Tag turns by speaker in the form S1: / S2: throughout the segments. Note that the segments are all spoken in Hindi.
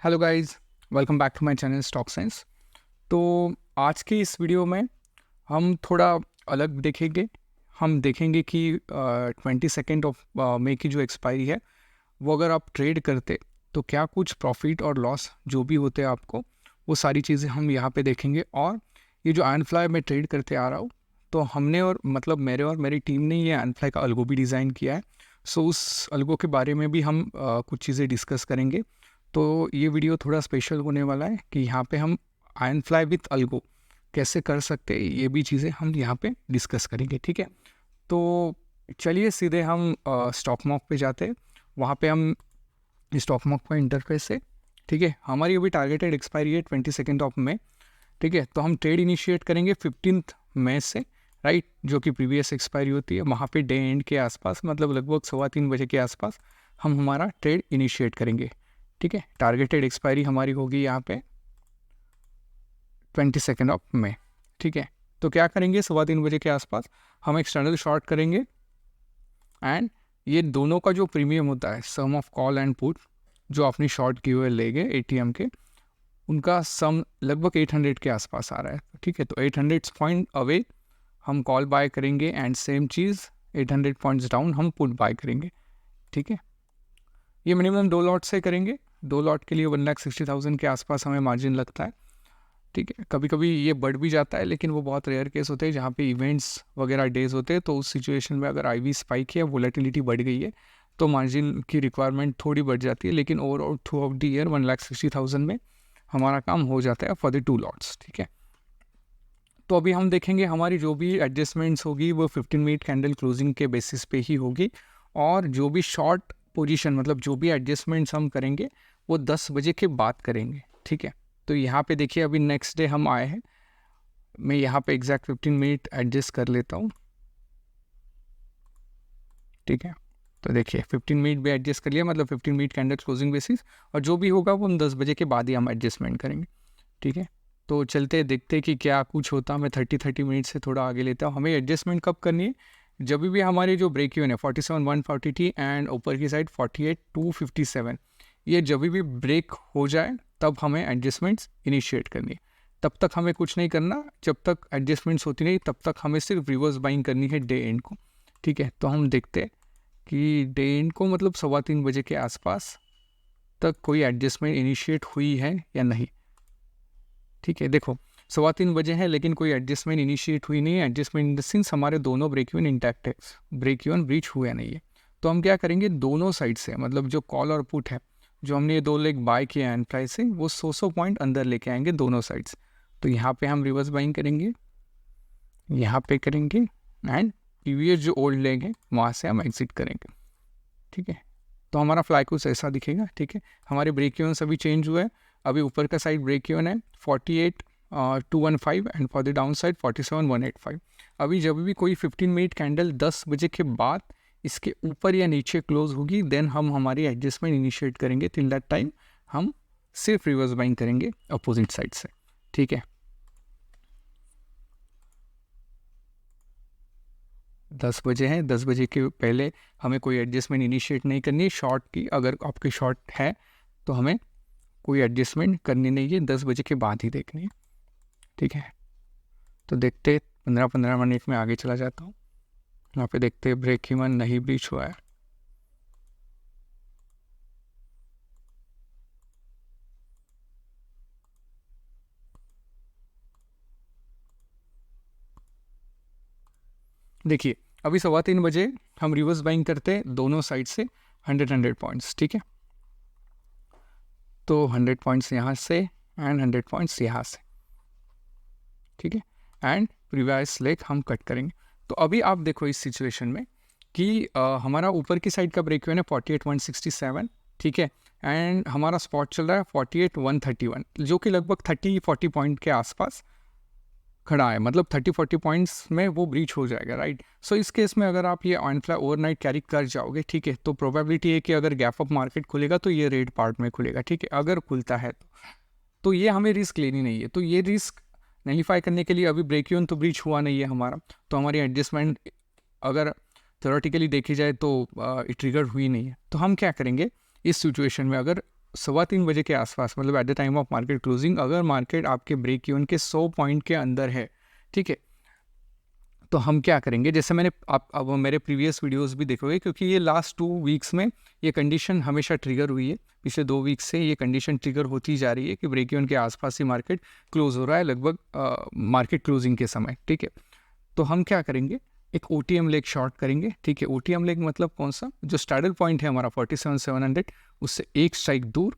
S1: Hello guys, welcome back to my channel stock science. तो आज की इस वीडियो में हम थोड़ा अलग देखेंगे। हम देखेंगे कि 22 ऑफ मई की जो एक्सपायरी है वो अगर आप ट्रेड करते तो क्या कुछ प्रॉफिट और लॉस जो भी होते हैं आपको, वो सारी चीज़ें हम यहाँ पे देखेंगे। और ये जो आयन फ्लाई मैं ट्रेड करते आ रहा हूँ, तो हमने और मतलब मेरे और मेरी टीम ने ये आयन फ्लाई का अल्गो भी डिज़ाइन किया है। सो उस अल्गो के बारे में भी हम कुछ चीज़ें डिस्कस करेंगे। तो ये वीडियो थोड़ा स्पेशल होने वाला है कि यहाँ पे हम आयन फ्लाई विथ अल्गो कैसे कर सकते हैं, ये भी चीज़ें हम यहाँ पे डिस्कस करेंगे। ठीक है, तो चलिए सीधे हम स्टॉक मार्क पे जाते हैं। वहाँ पे हम स्टॉक मार्क का इंटरफेस है। ठीक है, हमारी अभी टारगेटेड एक्सपायरी है 22 ऑफ मई। ठीक है, तो हम ट्रेड इनिशिएट करेंगे 15 मई से, राइट, जो कि प्रीवियस एक्सपायरी होती है। वहाँ पे डे एंड के आसपास, मतलब लगभग 3:15 बजे के आसपास हम हमारा ट्रेड इनिशिएट करेंगे। ठीक है, टारगेटेड एक्सपायरी हमारी होगी यहाँ पे 22 ऑफ मई। ठीक है, तो क्या करेंगे, 3:15 बजे के आसपास हम एक्सटर्नल शॉर्ट करेंगे। एंड ये दोनों का जो प्रीमियम होता है, सम ऑफ कॉल एंड पुट, जो अपनी शॉर्ट की हुए लेंगे एटीएम के, उनका सम लगभग 800 के आसपास आ रहा है। ठीक है, तो 800 पॉइंट अवे हम कॉल बाय करेंगे and same cheese 800 points down हम पुट बाय करेंगे। ठीक है, ये मिनिमम 2 लॉट से करेंगे। 2 लॉट के लिए 1,60,000 के आसपास हमें मार्जिन लगता है। ठीक है, कभी कभी ये बढ़ भी जाता है, लेकिन वो बहुत रेयर केस होते हैं जहाँ पे इवेंट्स वगैरह डेज होते हैं। तो उस सिचुएशन में अगर आईवी स्पाइक है, वोलेटिलिटी बढ़ गई है, तो मार्जिन की रिक्वायरमेंट थोड़ी बढ़ जाती है। लेकिन overall through out the year 1,60,000 में हमारा काम हो जाता है फॉर द 2 लॉट्स। ठीक है, तो अभी हम देखेंगे हमारी जो भी एडजस्टमेंट्स होगी वो 15 मिनट कैंडल क्लोजिंग के बेसिस पे ही होगी। और जो भी शॉर्ट पोजीशन, मतलब जो भी एडजस्टमेंट्स हम करेंगे वो 10 बजे के बाद करेंगे। ठीक है, तो यहाँ पे देखिए अभी नेक्स्ट डे हम आए हैं। मैं यहाँ पे एग्जैक्ट 15 मिनट एडजस्ट कर लेता हूँ। ठीक है, तो देखिए 15 मिनट भी एडजस्ट कर लिया, मतलब 15 मिनट कैंडल क्लोजिंग बेसिस। और जो भी होगा वो हम 10 बजे के बाद ही हम एडजस्टमेंट करेंगे। ठीक है, तो चलते देखते कि क्या कुछ होता। मैं 30 मिनट से थोड़ा आगे लेता हूँ। हमें एडजस्टमेंट कब करनी है, जब भी हमारे जो ब्रेक इवन है 47,140 एंड ऊपर की साइड 48,257, ये जब भी ब्रेक हो जाए तब हमें एडजस्टमेंट्स इनिशिएट करनी है। तब तक हमें कुछ नहीं करना, जब तक एडजस्टमेंट्स होती नहीं तब तक हमें सिर्फ रिवर्स बाइंग करनी है डे एंड को। ठीक है, तो हम देखते हैं कि डे एंड को मतलब 3:15 बजे के आसपास तक कोई एडजस्टमेंट इनिशिएट हुई है या नहीं। ठीक है, देखो 3:15 बजे है लेकिन कोई एडजस्टमेंट इनिशिएट हुई नहीं है। एडजस्टमेंट इन द सेंस हमारे दोनों ब्रेक इवन इंटैक्ट है, ब्रेक इवन ब्रीच हुआ नहीं है। तो हम क्या करेंगे, दोनों साइड से, मतलब जो कॉल और पुट है, जो हमने ये 2 लेग बाय किया है प्राइस से, वो 100 पॉइंट अंदर लेके आएंगे दोनों साइड्स। तो यहाँ पे हम रिवर्स बाइंग करेंगे, यहाँ पे करेंगे, एंड प्रीवियस जो ओल्ड लेग है वहाँ से हम एग्जिट करेंगे। ठीक है, तो हमारा फ्लाई कुछ ऐसा दिखेगा। ठीक है, हमारे ब्रेक इवन अभी चेंज हुआ है। अभी ऊपर का साइड ब्रेक इवन है 48,215 and for the down side 47,185। अभी जब भी कोई 15 मिनट कैंडल 10 बजे के बाद इसके ऊपर या नीचे क्लोज होगी, देन हम हमारी एडजस्टमेंट इनिशिएट करेंगे। टिल दैट टाइम हम सिर्फ रिवर्स बाइंग करेंगे अपोजिट साइड से। ठीक है, 10 बजे हैं, 10 बजे के पहले हमें कोई एडजस्टमेंट इनिशिएट नहीं करनी है। शॉर्ट की अगर आपकी शॉर्ट है तो हमें कोई एडजस्टमेंट करनी नहीं है, 10 बजे के बाद ही देखनी है। ठीक है, तो देखते 15 मिनट में आगे चला जाता हूँ। यहाँ पे देखते ब्रेक इवन नहीं ब्रीच हुआ है। देखिए अभी 3:15 बजे हम रिवर्स बाइंग करते हैं दोनों साइड से 100 पॉइंट्स। ठीक है, तो 100 पॉइंट्स यहाँ से एंड 100 पॉइंट्स यहाँ से। ठीक है, एंड प्रीवियस लेग हम कट करेंगे। तो अभी आप देखो इस सिचुएशन में कि हमारा ऊपर की साइड का ब्रेक इवन है 48,167। ठीक है, एंड हमारा स्पॉट चल रहा है 48,131, जो कि लगभग 30-40 पॉइंट के आसपास खड़ा है। मतलब 30-40 पॉइंट्स में वो ब्रीच हो जाएगा, राइट। सो इस केस में अगर आप ये आयन फ्लाई ओवरनाइट कैरी कर जाओगे, ठीक है, तो प्रोबेबिलिटी है कि अगर गैप अप मार्केट खुलेगा तो ये रेड पार्ट में खुलेगा। ठीक है, अगर खुलता है तो ये हमें रिस्क लेनी नहीं है। तो ये रिस्क नलीफाई करने के लिए अभी ब्रेक इवन तो ब्रीच हुआ नहीं है हमारा, तो हमारी एडजस्टमेंट अगर थ्योरेटिकली देखी जाए तो ट्रिगर हुई नहीं है। तो हम क्या करेंगे इस सिचुएशन में, अगर 3:15 बजे के आसपास, मतलब at the time of market closing, अगर मार्केट आपके ब्रेक इवन के 100 पॉइंट के अंदर है, ठीक है, तो हम क्या करेंगे, जैसे मैंने आप अब मेरे प्रीवियस वीडियोस भी देखोगे, क्योंकि ये लास्ट 2 वीक्स में ये कंडीशन हमेशा ट्रिगर हुई है। पिछले 2 वीक्स से ये कंडीशन ट्रिगर होती जा रही है कि ब्रेक इवन के आसपास ही मार्केट क्लोज हो रहा है लगभग मार्केट क्लोजिंग के समय, ठीक है। तो हम क्या करेंगे, एक OTM लेग शॉर्ट करेंगे, ठीक है। OTM लेग मतलब कौन सा, जो स्टैडल पॉइंट है हमारा 47,700, उससे एक स्ट्राइक दूर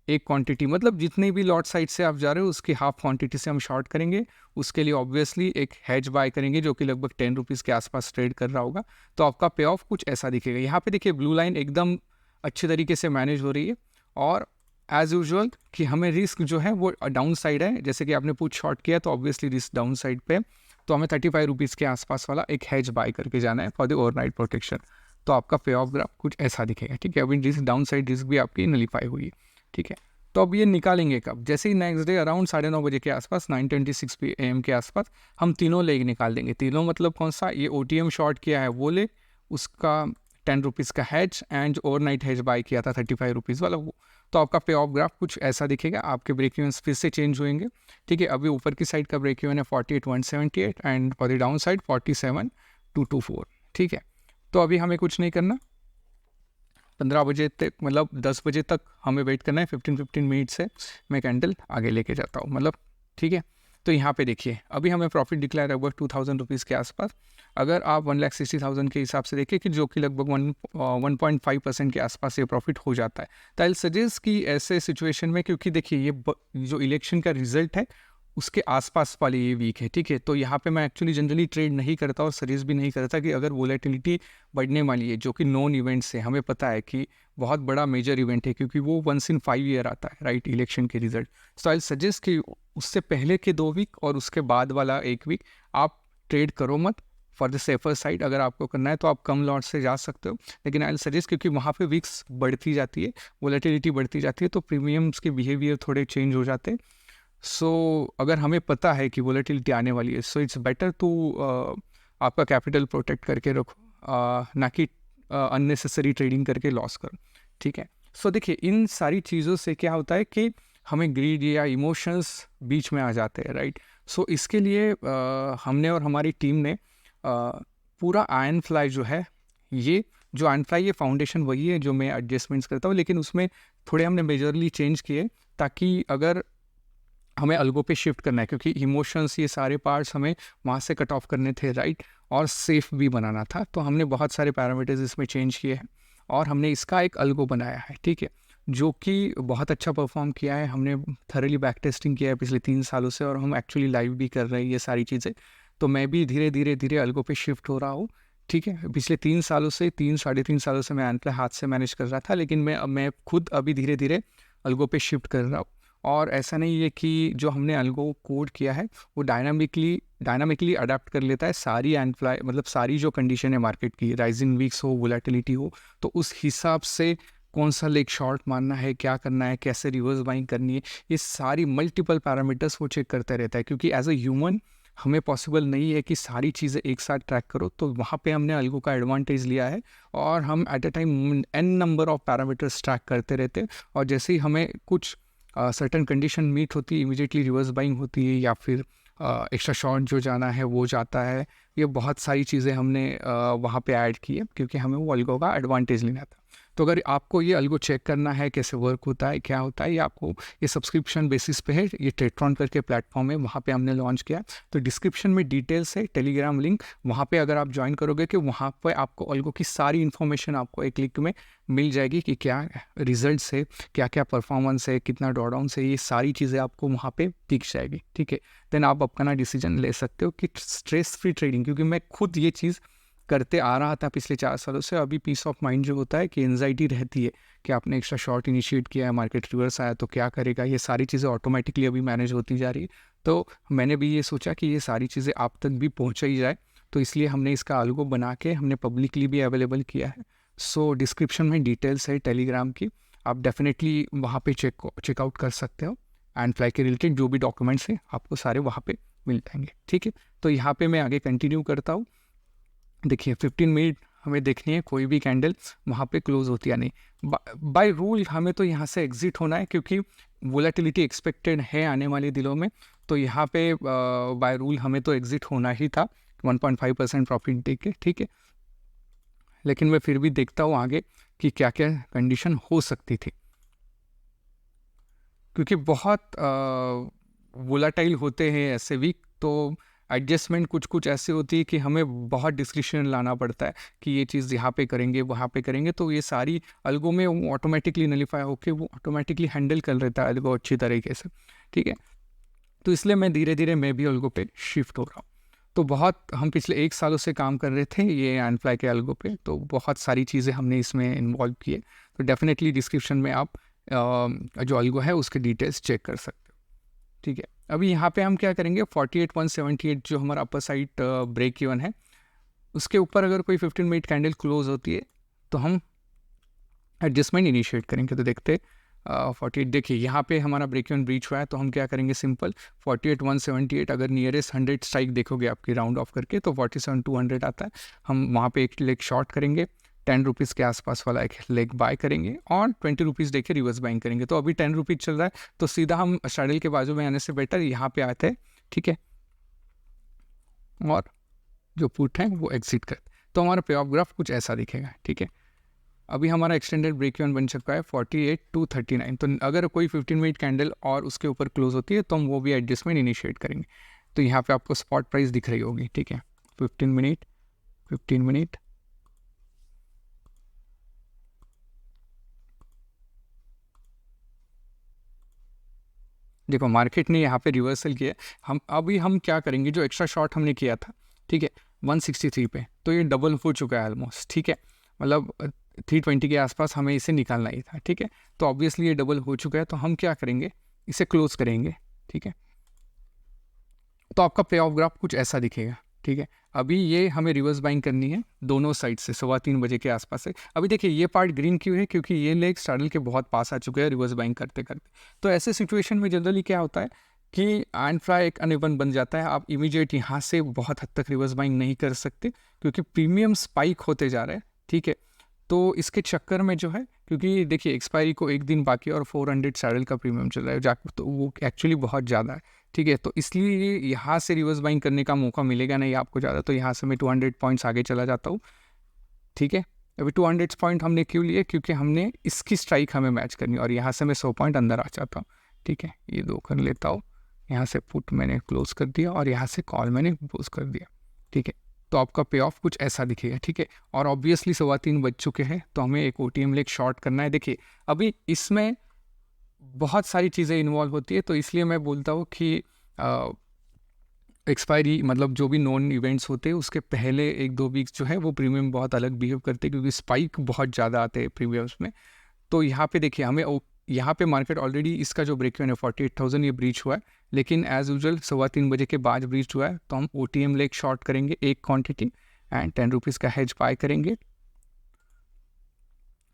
S1: एक क्वांटिटी, मतलब जितने भी लॉट साइड से आप जा रहे हो उसकी हाफ क्वांटिटी से हम शॉर्ट करेंगे। उसके लिए ऑब्वियसली एक हेज बाय करेंगे जो कि लगभग 10 रुपीज़ के आसपास ट्रेड कर रहा होगा। तो आपका पे ऑफ कुछ ऐसा दिखेगा। यहाँ पे देखिए ब्लू लाइन एकदम अच्छे तरीके से मैनेज हो रही है, और एज यूजुअल कि हमें रिस्क जो है वो डाउन साइड है। जैसे कि आपने पुट शॉर्ट किया तो ऑब्वियसली रिस्क डाउन साइड पे, तो हमें 35 रुपीज़ के आसपास वाला एक हेज बाय करके जाना है फॉर द ओवरनाइट प्रोटेक्शन। तो आपका पे ऑफ ग्राफ कुछ ऐसा दिखेगा, ठीक है। अभी रिस्क डाउन साइड रिस्क भी आपकी नलीफाई हुई है, ठीक है। तो अब ये निकालेंगे कब, जैसे ही नेक्स्ट डे अराउंड 9:30 बजे के आसपास, 9:26 PM के आसपास हम तीनों लेग निकाल देंगे। तीनों मतलब कौन सा, ये OTM शॉर्ट किया है वो ले, उसका 10 रुपीज़ का hedge, and overnight hedge buy किया था 35 रुपीज़ वाला वो। तो आपका पे ऑफ ग्राफ कुछ ऐसा दिखेगा। आपके ब्रेक इवन फिर से चेंज होंगे, ठीक है। अभी ऊपर की साइड का ब्रेक इवन है 48,178 and for the down side 47,224, ठीक है। तो अभी हमें कुछ नहीं करना, 15 बजे तक, मतलब 10 बजे तक हमें वेट करना है। 15 मिनट से मैं कैंडल आगे लेके जाता हूँ, मतलब ठीक है। तो यहाँ पे देखिए अभी हमें प्रॉफिट डिक्लेयर है लगभग 2,000 रुपीज़ के आसपास। अगर आप 1,60,000 के हिसाब से देखिए कि जो कि लगभग 1.5% के आसपास ये प्रॉफिट हो जाता है, तो आई सजेस्ट कि ऐसे सिचुएशन में, क्योंकि देखिए ये जो इलेक्शन का रिजल्ट है उसके आसपास वाली ये वीक है, ठीक है। तो यहाँ पे मैं एक्चुअली जनरली ट्रेड नहीं करता और सजेस्ट भी नहीं करता कि अगर वोलेटिलिटी बढ़ने वाली है, जो कि नॉन इवेंट से हमें पता है कि बहुत बड़ा मेजर इवेंट है, क्योंकि वो 1 in 5 ईयर आता है, राइट, इलेक्शन के रिजल्ट। सो आई सजेस्ट कि उससे पहले के 2 वीक और उसके बाद वाला 1 वीक आप ट्रेड करो मत, फॉर द सेफर साइड। अगर आपको करना है तो आप कम लॉट से जा सकते हो, लेकिन आई सजेस्ट, क्योंकि वहाँ पे वीक्स बढ़ती जाती है, वोलेटिलिटी बढ़ती जाती है, तो प्रीमियम्स के बिहेवियर थोड़े चेंज हो जाते हैं। सो अगर हमें पता है कि वोलेटिलिटी आने वाली है, सो इट्स बेटर टू आपका कैपिटल प्रोटेक्ट करके रखो, ना कि अननेसेसरी ट्रेडिंग करके लॉस करो, ठीक है। सो देखिए इन सारी चीज़ों से क्या होता है कि हमें ग्रीड या इमोशंस बीच में आ जाते हैं, राइट। सो इसके लिए हमने और हमारी टीम ने पूरा आयन फ्लाई जो है, ये जो आयन फ्लाई ये फाउंडेशन वही है जो मैं एडजस्टमेंट्स करता हूँ, लेकिन उसमें थोड़े हमने मेजरली चेंज किए, ताकि अगर हमें अल्गो पे शिफ्ट करना है, क्योंकि इमोशंस ये सारे पार्ट्स हमें वहाँ से कट ऑफ करने थे, राइट, और सेफ भी बनाना था। तो हमने बहुत सारे पैरामीटर्स इसमें चेंज किए हैं और हमने इसका एक अल्गो बनाया है, ठीक है, जो कि बहुत अच्छा परफॉर्म किया है। हमने थरली बैक टेस्टिंग किया है पिछले 3 सालों से, और हम एक्चुअली लाइव भी कर रहे हैं ये सारी चीज़ें। तो मैं भी धीरे धीरे धीरे अल्गो पे शिफ्ट हो रहा हूँ, ठीक है। पिछले 3 सालों से, 3-3.5 सालों से मैं एंट्ले हाथ से मैनेज कर रहा था, लेकिन मैं खुद अभी धीरे धीरे अल्गो पे शिफ्ट कर रहा हूँ। और ऐसा नहीं है कि जो हमने अल्गो कोड किया है वो डायनामिकली अडेप्ट कर लेता है सारी एंड फ्लाई, मतलब सारी जो कंडीशन है मार्केट की, राइजिंग वीक्स हो, वोलेटिलिटी हो, तो उस हिसाब से कौन सा लेग शॉर्ट मारना है, क्या करना है, कैसे रिवर्स बाइंग करनी है, ये सारी मल्टीपल पैरामीटर्स वो चेक करते रहता है। क्योंकि एज अ ह्यूमन हमें पॉसिबल नहीं है कि सारी चीज़ें एक साथ ट्रैक करो, तो वहाँ पे हमने अल्गो का एडवांटेज लिया है, और हम at a time n number of parameters track करते रहते हैं। और जैसे ही हमें कुछ सर्टन कंडीशन मीट होती है, इमीडिएटली रिवर्स बाइंग होती है, या फिर एक्स्ट्रा शॉर्ट जो जाना है वो जाता है। ये बहुत सारी चीज़ें हमने वहाँ पे ऐड की है, क्योंकि हमें वो अल्गो का एडवांटेज लेना था। तो अगर आपको ये अल्गो चेक करना है कैसे वर्क होता है, क्या होता है, ये आपको ये सब्सक्रिप्शन बेसिस पे है। ये ट्रेडट्रॉन करके प्लेटफॉर्म है, वहाँ पे हमने लॉन्च किया। तो डिस्क्रिप्शन में डिटेल्स है, टेलीग्राम लिंक, वहाँ पे अगर आप ज्वाइन करोगे कि वहाँ पे आपको अल्गो की सारी इन्फॉर्मेशन आपको एक क्लिक में मिल जाएगी कि क्या रिजल्ट्स है, क्या क्या परफॉर्मेंस है, कितना ड्रॉडाउन है, ये सारी चीज़ें आपको वहाँ पे दिख जाएगी, ठीक है। देन आप अपना डिसीजन ले सकते हो कि स्ट्रेस फ्री ट्रेडिंग, क्योंकि मैं खुद ये चीज़ करते आ रहा था पिछले 4 सालों से। अभी पीस ऑफ माइंड जो होता है कि एंजाइटी रहती है कि आपने एक्स्ट्रा शॉर्ट इनिशिएट किया है, मार्केट रिवर्स आया तो क्या करेगा, ये सारी चीज़ें ऑटोमेटिकली अभी मैनेज होती जा रही है। तो मैंने भी ये सोचा कि ये सारी चीज़ें आप तक भी पहुँचाई जाए, तो इसलिए हमने इसका अल्गो बना के हमने पब्लिकली भी अवेलेबल किया है। सो डिस्क्रिप्शन में डिटेल्स है टेलीग्राम की, आप डेफिनेटली वहाँ पे चेकआउट कर सकते हो। एंड फ्लाई के रिलेटेड जो भी डॉक्यूमेंट्स हैं आपको सारे वहाँ पे मिल जाएंगे, ठीक है। तो यहाँ पे मैं आगे कंटिन्यू करता हूँ। देखिए 15 मिनट हमें देखनी है कोई भी कैंडल वहाँ पे क्लोज होती है नहीं। बाय रूल हमें तो यहाँ से एग्जिट होना है, क्योंकि वोलेटिलिटी एक्सपेक्टेड है आने वाले दिनों में। तो यहाँ पे बाय रूल हमें तो एग्जिट होना ही था 1.5% प्रॉफिट दे के, ठीक है। लेकिन मैं फिर भी देखता हूँ आगे कि क्या क्या कंडीशन हो सकती थी, क्योंकि बहुत वोलाटाइल होते हैं ऐसे वीक। तो एडजस्टमेंट कुछ कुछ ऐसे होती है कि हमें बहुत डिस्क्रिप्शन लाना पड़ता है कि ये चीज़ यहाँ पे करेंगे वहाँ पे करेंगे, तो ये सारी अलगो में वो ऑटोमेटिकली नलीफाई होके वो ऑटोमेटिकली हैंडल कर लेता है अलगो अच्छी तरीके से, ठीक है। तो इसलिए मैं धीरे धीरे मैं भी अलगो पे शिफ्ट हो रहा हूँ। तो बहुत हम पिछले 1 सालों से काम कर रहे थे ये एनफ्लाई के अलगो पे, तो बहुत सारी चीज़ें हमने इसमें इन्वॉल्व किए। तो डेफिनेटली डिस्क्रिप्शन में आप जो अलगो है उसके डिटेल्स चेक कर सकते हो, ठीक है। अभी यहाँ पे हम क्या करेंगे, 48,178 जो हमारा अपर साइड ब्रेक इवन है, उसके ऊपर अगर कोई 15 मिनट कैंडल क्लोज होती है तो हम एडजस्टमेंट इनिशिएट करेंगे। तो देखते 48, देखिए यहाँ पे हमारा ब्रेक इवन ब्रीच हुआ है, तो हम क्या करेंगे, सिंपल 48,178 अगर नियरेस्ट 100 स्ट्राइक देखोगे आपकी राउंड ऑफ करके तो 47,200 आता है। हम वहाँ पे एक लेग शॉर्ट करेंगे, 10 रुपीज़ के आसपास वाला एक लेग बाय करेंगे और 20 रुपीज़ देके रिवर्स बाइंग करेंगे। तो अभी 10 रुपीज़ चल रहा है, तो सीधा हम सैडल के बाजू में आने से बेटर यहाँ पे आते हैं, ठीक है, और जो पुट है वो एग्जिट कर। तो हमारा पे ऑफ ग्राफ कुछ ऐसा दिखेगा, ठीक है। अभी हमारा एक्सटेंडेड ब्रेक इवन बन चुका है 48,239। तो अगर कोई 15 मिनट कैंडल और उसके ऊपर क्लोज होती है तो हम वो भी एडजस्टमेंट इनिशिएट करेंगे। तो यहाँ पे आपको स्पॉट प्राइस दिख रही होगी, ठीक है, 15 मिनट देखो मार्केट ने यहाँ पे रिवर्सल किया। हम क्या करेंगे, जो एक्स्ट्रा शॉर्ट हमने किया था, ठीक है, 163 पे, तो ये डबल हो चुका है ऑलमोस्ट, ठीक है, मतलब 320 के आसपास हमें इसे निकालना ही था, ठीक है। तो ऑब्वियसली ये डबल हो चुका है, तो हम क्या करेंगे, इसे क्लोज करेंगे, ठीक है। तो आपका पे ऑफ ग्राफ कुछ ऐसा दिखेगा, ठीक है। अभी ये हमें रिवर्स बाइंग करनी है दोनों साइड से 3:15 बजे के आसपास से। अभी देखिए ये पार्ट ग्रीन क्यों है, क्योंकि ये लेग सैडल के बहुत पास आ चुके हैं रिवर्स बाइंग करते करते। तो ऐसे सिचुएशन में जनरली क्या होता है कि एनफ्लाई एक अनइवन बन जाता है। आप इमीडिएट यहाँ से बहुत हद तक रिवर्स बाइंग नहीं कर सकते, क्योंकि प्रीमियम स्पाइक होते जा रहे हैं, ठीक है। तो इसके चक्कर में जो है, क्योंकि देखिए एक्सपायरी को एक दिन बाकी और 400 सैडल का प्रीमियम चल रहा है जाकर, तो वो एक्चुअली बहुत ज़्यादा है, ठीक है। तो इसलिए यहाँ से रिवर्स बाइंग करने का मौका मिलेगा नहीं आपको ज़्यादा। तो यहाँ से मैं 200 पॉइंट्स आगे चला जाता हूँ, ठीक है। अभी 200 पॉइंट हमने क्यों लिए, क्योंकि हमने इसकी स्ट्राइक हमें मैच करनी है, और यहाँ से मैं 100 पॉइंट अंदर आ जाता हूँ, ठीक है। ये 2 कर लेता हूँ, यहाँ से पुट मैंने क्लोज कर दिया और यहाँ से कॉल मैंने क्लोज कर दिया, ठीक है। तो आपका पे ऑफ कुछ ऐसा दिखेगा, ठीक है। और ऑब्वियसली 3:15 बज चुके हैं, तो हमें एक OTM लेग शॉर्ट करना है। देखिए अभी इसमें बहुत सारी चीज़ें इन्वॉल्व होती है, तो इसलिए मैं बोलता हूँ कि एक्सपायरी मतलब जो भी नॉन इवेंट्स होते हैं उसके पहले 1-2 वीक्स जो है वो प्रीमियम बहुत अलग बिहेव करते हैं, क्योंकि स्पाइक बहुत ज़्यादा आते हैं प्रीमियम्स में। तो यहाँ पे देखिए हमें यहाँ पे मार्केट ऑलरेडी इसका जो ब्रेक इवन है 48,000 ये ब्रीच हुआ है, लेकिन एज यूजुअल 3:15 बजे के बाद ब्रीच हुआ है। तो हम OTM लेग शॉर्ट करेंगे एक क्वांटिटी एंड 10 रुपीज़ का हेज बाय करेंगे,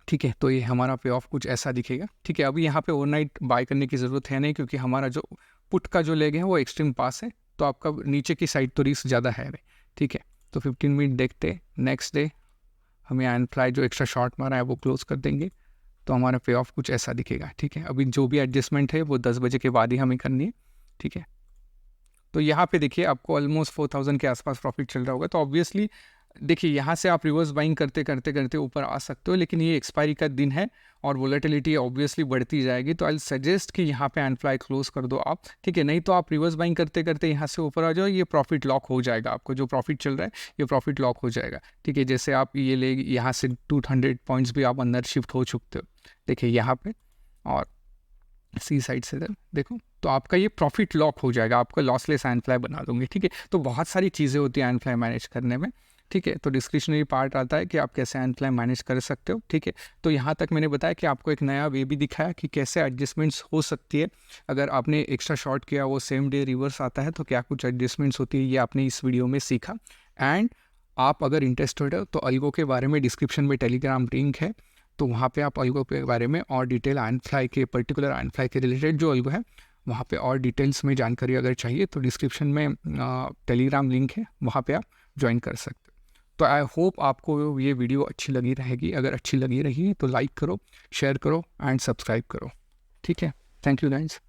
S1: ठीक है। तो ये हमारा पे ऑफ कुछ ऐसा दिखेगा, ठीक है। अभी यहाँ पे ओवरनाइट बाय करने की ज़रूरत है नहीं, क्योंकि हमारा जो पुट का जो लेग है वो एक्सट्रीम पास है, तो आपका नीचे की साइड तो रिस्क ज़्यादा है नहीं, ठीक है। तो 15 मिनट देखते, नेक्स्ट डे हमें एनफ्लाई जो एक्स्ट्रा शॉर्ट मारा है वो क्लोज कर देंगे। तो हमारा पे ऑफ कुछ ऐसा दिखेगा, ठीक है। अभी जो भी एडजस्टमेंट है वो 10 बजे के बाद ही हमें करनी है, ठीक है। तो यहाँ पे देखिए आपको ऑलमोस्ट 4,000 के आसपास प्रॉफिट चल रहा होगा। तो ऑब्वियसली देखिए यहाँ से आप रिवर्स बाइंग करते करते करते ऊपर आ सकते हो, लेकिन ये एक्सपायरी का दिन है और वोलेटिलिटी ऑब्वियसली बढ़ती जाएगी। तो आई सजेस्ट कि यहाँ पे एनफ्लाई क्लोज कर दो आप, ठीक है। नहीं तो आप रिवर्स बाइंग करते करते यहाँ से ऊपर आ जाओ, ये प्रॉफिट लॉक हो जाएगा, आपको जो प्रॉफिट चल रहा है ये प्रॉफिट लॉक हो जाएगा, ठीक है। जैसे आप ये ले यहाँ से 200 पॉइंट्स भी आप अंदर शिफ्ट हो चुकते हो, देखिए यहाँ पे, और सी साइड से देखो, तो आपका ये प्रॉफिट लॉक हो जाएगा, आपका लॉसलेस एनफ्लाई बना दूंगी, ठीक है। तो बहुत सारी चीज़ें होती हैं एनफ्लाई मैनेज करने में, ठीक है। तो डिस्क्रिप्शनरी पार्ट आता है कि आप कैसे एनफ्लाई मैनेज कर सकते हो, ठीक है। तो यहाँ तक मैंने बताया कि आपको एक नया वे भी दिखाया कि कैसे एडजस्टमेंट्स हो सकती है। अगर आपने एक्स्ट्रा शॉर्ट किया वो सेम डे रिवर्स आता है तो क्या कुछ एडजस्टमेंट्स होती है, ये आपने इस वीडियो में सीखा। एंड आप अगर इंटरेस्टेड हो तो अलगो के बारे में डिस्क्रिप्शन में टेलीग्राम लिंक है, तो वहाँ पे आप अलगो के बारे में और डिटेल एनफ्लाई के पर्टिकुलर एनफ्लाई के रिलेटेड जो अलगो है वहाँ पे और डिटेल्स में जानकारी अगर चाहिए तो डिस्क्रिप्शन में टेलीग्राम लिंक है, वहाँ पे आप ज्वाइन कर सकते हो। तो आई होप आपको ये वीडियो अच्छी लगी रहेगी। अगर अच्छी लगी रही तो लाइक करो, शेयर करो एंड सब्सक्राइब करो। ठीक है, थैंक यू गाइस।